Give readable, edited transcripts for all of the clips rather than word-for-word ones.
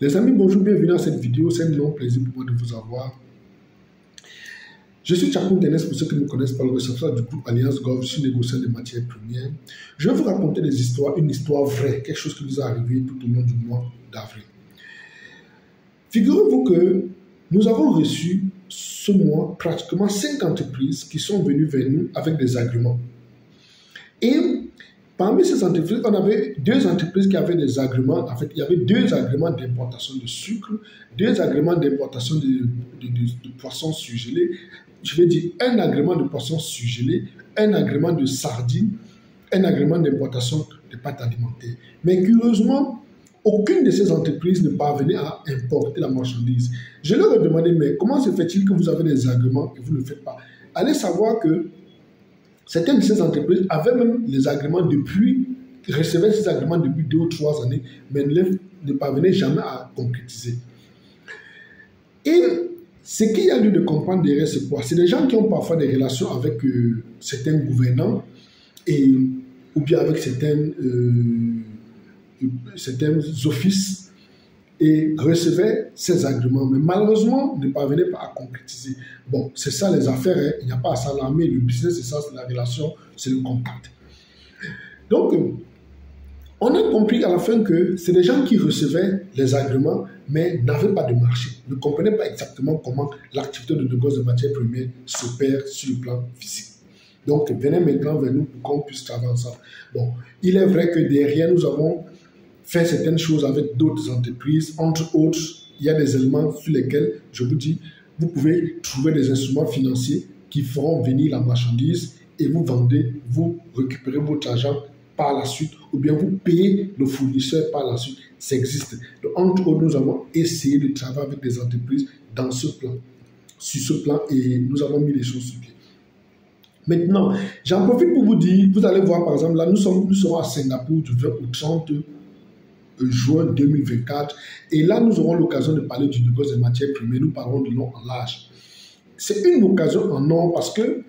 Les amis, bonjour, bienvenue dans cette vidéo. C'est un long plaisir pour moi de vous avoir. Je suis Tchakoun Dennis, pour ceux qui ne me connaissent pas, le responsable du groupe Alliance Golf, je suis négociant de matières premières. Je vais vous raconter des histoires, une histoire vraie, quelque chose qui nous est arrivé tout au long du mois d'avril. Figurez-vous que nous avons reçu ce mois pratiquement 5 entreprises qui sont venues vers nous avec des agréments. Et parmi ces entreprises, on avait 2 entreprises qui avaient des agréments. En fait, il y avait 2 agréments d'importation de sucre, 2 agréments d'importation de poissons surgelés. Je vais dire un agrément de poissons surgelés, un agrément de sardines, un agrément d'importation de pâtes alimentaires. Mais curieusement, aucune de ces entreprises ne parvenait à importer la marchandise. Je leur ai demandé, mais comment se fait-il que vous avez des agréments et vous ne le faites pas? Allez savoir que certaines de ces entreprises avaient même les agréments recevaient ces agréments depuis 2 ou 3 années, mais ne parvenaient jamais à concrétiser. Et ce qu'il y a lieu de comprendre derrière, c'est quoi? C'est des gens qui ont parfois des relations avec certains gouvernants ou bien avec certains offices et recevaient ces agréments, mais malheureusement ne parvenaient pas à concrétiser. Bon, c'est ça les affaires, hein. Il n'y a pas à s'alarmer, le business c'est ça, c'est la relation, c'est le contact. Donc, on a compris à la fin que c'est des gens qui recevaient les agréments, mais n'avaient pas de marché, ne comprenaient pas exactement comment l'activité de négoce de matières premières s'opère sur le plan physique. Donc, venez maintenant vers nous pour qu'on puisse travailler ensemble. Bon, il est vrai que derrière, nous avons fait certaines choses avec d'autres entreprises. Entre autres, il y a des éléments sur lesquels, je vous dis, vous pouvez trouver des instruments financiers qui feront venir la marchandise et vous vendez, vous récupérez votre argent par la suite, ou bien vous payez le fournisseur par la suite. Ça existe. Donc, entre autres, nous avons essayé de travailler avec des entreprises dans ce plan, sur ce plan, et nous avons mis les choses sur pied. Maintenant, j'en profite pour vous dire, vous allez voir par exemple, là nous serons à Singapour du 20 au 30 juin 2024, et là nous aurons l'occasion de parler du négoce des matières premières, nous parlerons de long en large. C'est une occasion en or parce que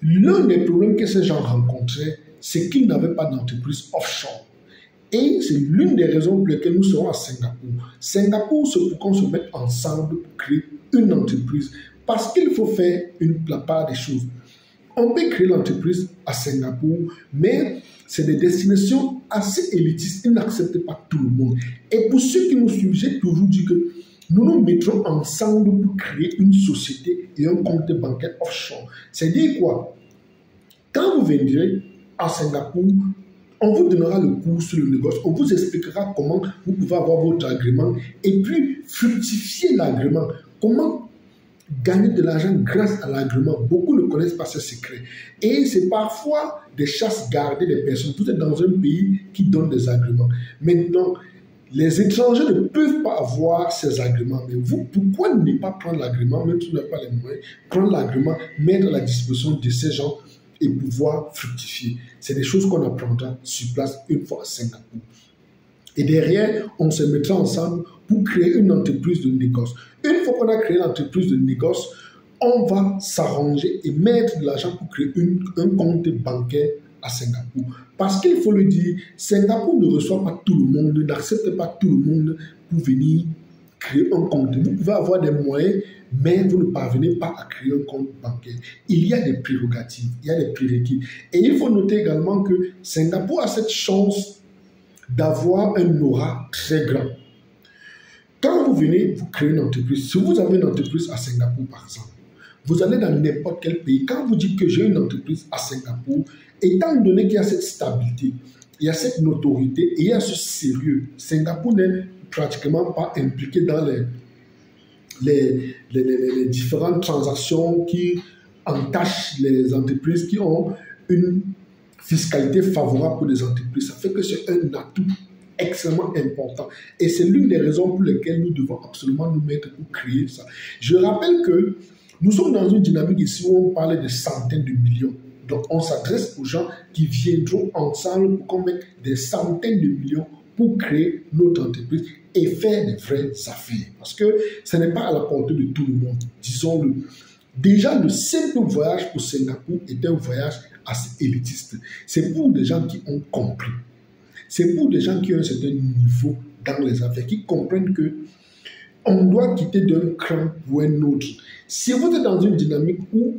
l'un des problèmes que ces gens rencontraient, c'est qu'ils n'avaient pas d'entreprise offshore. Et c'est l'une des raisons pour lesquelles nous serons à Singapour. Singapour, c'est pour qu'on se mette ensemble pour créer une entreprise. Parce qu'il faut faire la part des choses. On peut créer l'entreprise à Singapour, mais c'est des destinations assez élitistes. Ils n'acceptent pas tout le monde. Et pour ceux qui nous suivent, j'ai toujours dit que nous nous mettrons ensemble pour créer une société et un compte bancaire offshore. C'est-à-dire quoi? Quand vous viendrez à Singapour, on vous donnera le cours sur le négoce, on vous expliquera comment vous pouvez avoir votre agrément et puis fructifier l'agrément. Comment gagner de l'argent grâce à l'agrément. Beaucoup ne connaissent pas ce secret. Et c'est parfois des chasses gardées des personnes. Vous êtes dans un pays qui donne des agréments. Maintenant, les étrangers ne peuvent pas avoir ces agréments. Mais vous, pourquoi ne pas prendre l'agrément, même si vous n'avez pas les moyens, prendre l'agrément, mettre à la disposition de ces gens et pouvoir fructifier. C'est des choses qu'on apprendra sur place une fois à Singapour. Et derrière, on se mettra ensemble pour créer une entreprise de négoce. Une fois qu'on a créé l'entreprise de négoce, on va s'arranger et mettre de l'argent pour créer un compte bancaire à Singapour. Parce qu'il faut le dire, Singapour ne reçoit pas tout le monde, n'accepte pas tout le monde pour venir créer un compte. Vous pouvez avoir des moyens, mais vous ne parvenez pas à créer un compte bancaire. Il y a des prérogatives, il y a des prérequis. Et il faut noter également que Singapour a cette chance d'avoir un aura très grand. Quand vous venez, vous créez une entreprise. Si vous avez une entreprise à Singapour, par exemple, vous allez dans n'importe quel pays. Quand vous dites que j'ai une entreprise à Singapour, étant donné qu'il y a cette stabilité, il y a cette notoriété et il y a ce sérieux, Singapour n'est pratiquement pas impliqué dans les différentes transactions qui entachent les entreprises qui ont une fiscalité favorable pour les entreprises. Ça fait que c'est un atout extrêmement important. Et c'est l'une des raisons pour lesquelles nous devons absolument nous mettre pour créer ça. Je rappelle que nous sommes dans une dynamique ici où on parle de centaines de millions. Donc on s'adresse aux gens qui viendront ensemble pour qu'on mette des centaines de millions pour créer notre entreprise et faire des vraies affaires. Parce que ce n'est pas à la portée de tout le monde, disons-le. Déjà, le simple voyage pour Singapour est un voyage assez élitiste. C'est pour des gens qui ont compris. C'est pour des gens qui ont un certain niveau dans les affaires, qui comprennent que on doit quitter d'un cran pour un autre. Si vous êtes dans une dynamique où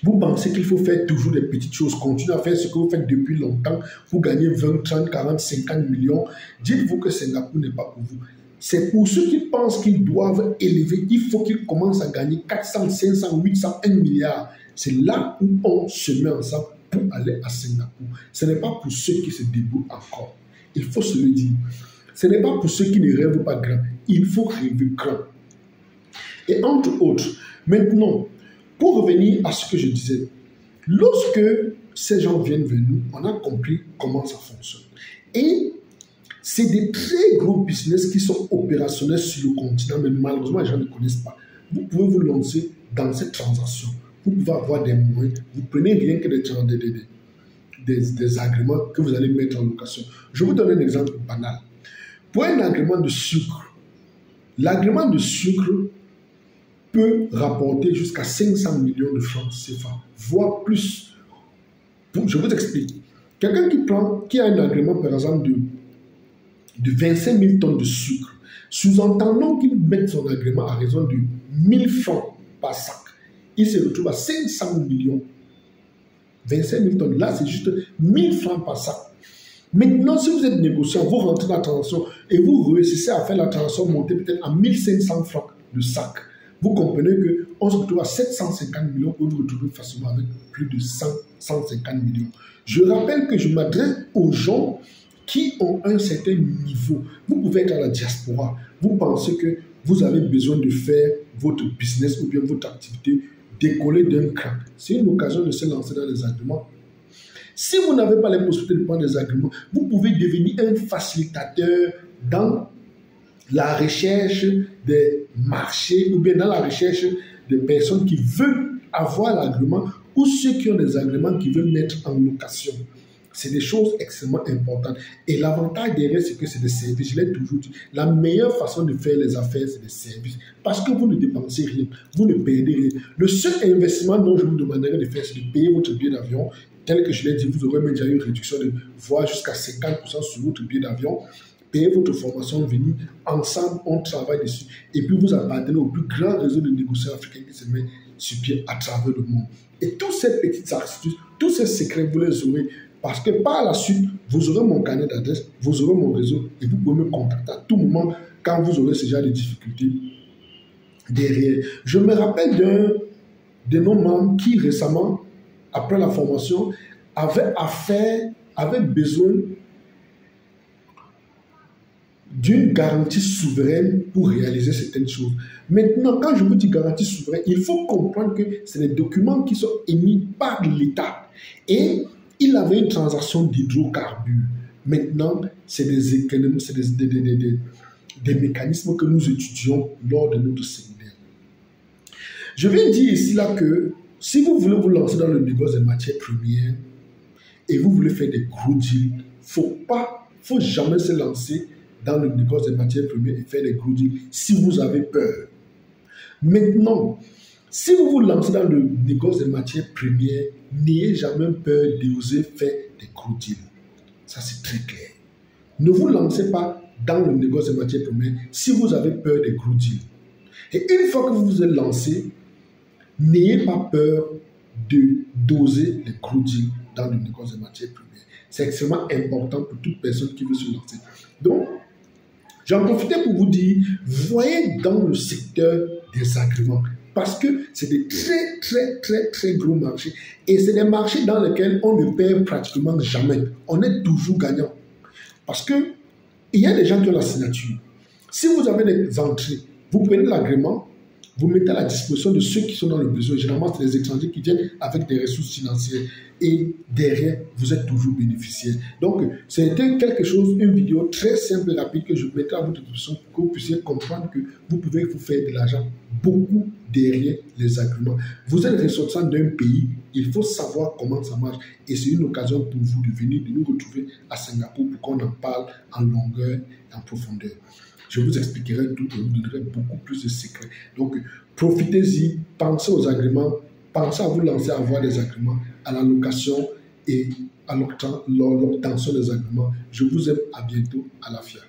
vous pensez qu'il faut faire toujours des petites choses, continuer à faire ce que vous faites depuis longtemps, vous gagnez 20, 30, 40, 50 millions, dites-vous que Singapour n'est pas pour vous. C'est pour ceux qui pensent qu'ils doivent élever, il faut qu'ils commencent à gagner 400, 500, 800, 1 milliard. C'est là où on se met ensemble pour aller à Singapour. Ce n'est pas pour ceux qui se débrouillent encore. Il faut se le dire. Ce n'est pas pour ceux qui ne rêvent pas grand. Il faut rêver grand. Et entre autres, maintenant, pour revenir à ce que je disais, lorsque ces gens viennent vers nous, on a compris comment ça fonctionne. Et c'est des très gros business qui sont opérationnels sur le continent, mais malheureusement, les gens ne connaissent pas. Vous pouvez vous lancer dans cette transaction. Vous pouvez avoir des moyens. Vous prenez rien que des agréments que vous allez mettre en location. Je vous donne un exemple banal. Pour un agrément de sucre, l'agrément de sucre peut rapporter jusqu'à 500 millions de francs CFA, voire plus. Je vous explique. Quelqu'un qui a un agrément, par exemple, de 25 000 tonnes de sucre, sous-entendant qu'il mette son agrément à raison de 1000 francs par sac, il se retrouve à 500 millions. 25 000 tonnes, là c'est juste 1000 francs par sac. Maintenant, si vous êtes négociant, vous rentrez dans la transaction et vous réussissez à faire la transaction monter peut-être à 1500 francs le sac. Vous comprenez qu'on se retrouve à 750 millions pour vous retrouver facilement avec plus de 150 millions. Je rappelle que je m'adresse aux gens qui ont un certain niveau. Vous pouvez être à la diaspora. Vous pensez que vous avez besoin de faire votre business ou bien votre activité décoller d'un cran. C'est une occasion de se lancer dans les agréments. Si vous n'avez pas les possibilités de prendre des agréments, vous pouvez devenir un facilitateur dans la recherche des marchés ou bien dans la recherche des personnes qui veulent avoir l'agrément ou ceux qui ont des agréments qui veulent mettre en location. C'est des choses extrêmement importantes. Et l'avantage derrière, c'est que c'est des services. Je l'ai toujours dit. La meilleure façon de faire les affaires, c'est des services. Parce que vous ne dépensez rien. Vous ne perdez rien. Le seul investissement dont je vous demanderai de faire, c'est de payer votre billet d'avion. Tel que je l'ai dit, vous aurez même déjà eu une réduction de voire jusqu'à 50% sur votre billet d'avion. Payez votre formation, venez ensemble, on travaille dessus. Et puis vous appartenez au plus grand réseau de négociateurs africains qui se met sur pied à travers le monde. Et tous ces petites astuces, tous ces secrets, vous les aurez. Parce que par la suite, vous aurez mon carnet d'adresse, vous aurez mon réseau et vous pouvez me contacter à tout moment quand vous aurez ce genre de difficultés derrière. Je me rappelle d'un de nos membres qui récemment, après la formation, avait besoin d'une garantie souveraine pour réaliser certaines choses. Maintenant, quand je vous dis garantie souveraine, il faut comprendre que c'est des documents qui sont émis par l'État. Et il avait une transaction d'hydrocarbures. Maintenant, c'est des économies, c'est des mécanismes que nous étudions lors de notre séminaire. Je viens dire ici là que si vous voulez vous lancer dans le négoce des matières premières et vous voulez faire des gros deals, faut jamais se lancer dans le négoce des matières premières et faire des gros deals si vous avez peur. Maintenant, si vous vous lancez dans le négoce des matières premières, n'ayez jamais peur d'oser faire des gros deals. Ça, c'est très clair. Ne vous lancez pas dans le négoce des matières premières si vous avez peur des gros deals. Et une fois que vous vous êtes lancé, n'ayez pas peur d'oser les gros deals dans le négoce des matières premières. C'est extrêmement important pour toute personne qui veut se lancer. Donc, j'en profitais pour vous dire, voyez dans le secteur des agréments. Parce que c'est des très gros marchés. Et c'est des marchés dans lesquels on ne perd pratiquement jamais. On est toujours gagnant. Parce que il y a des gens qui ont la signature. Si vous avez des entrées, vous prenez l'agrément, vous mettez à la disposition de ceux qui sont dans le besoin. Généralement, c'est les étrangers qui viennent avec des ressources financières. Et derrière, vous êtes toujours bénéficiaire. Donc, c'était quelque chose, une vidéo très simple et rapide que je mettrai à votre disposition pour que vous puissiez comprendre que vous pouvez vous faire de l'argent beaucoup derrière les agréments. Vous êtes ressortissant d'un pays, il faut savoir comment ça marche. Et c'est une occasion pour vous de venir, de nous retrouver à Singapour pour qu'on en parle en longueur et en profondeur. Je vous expliquerai tout et vous donnerai beaucoup plus de secrets. Donc, profitez-y, pensez aux agréments, pensez à vous lancer à avoir des agréments, à la location et à l'obtention des agréments. Je vous aime, à bientôt, à la FIA.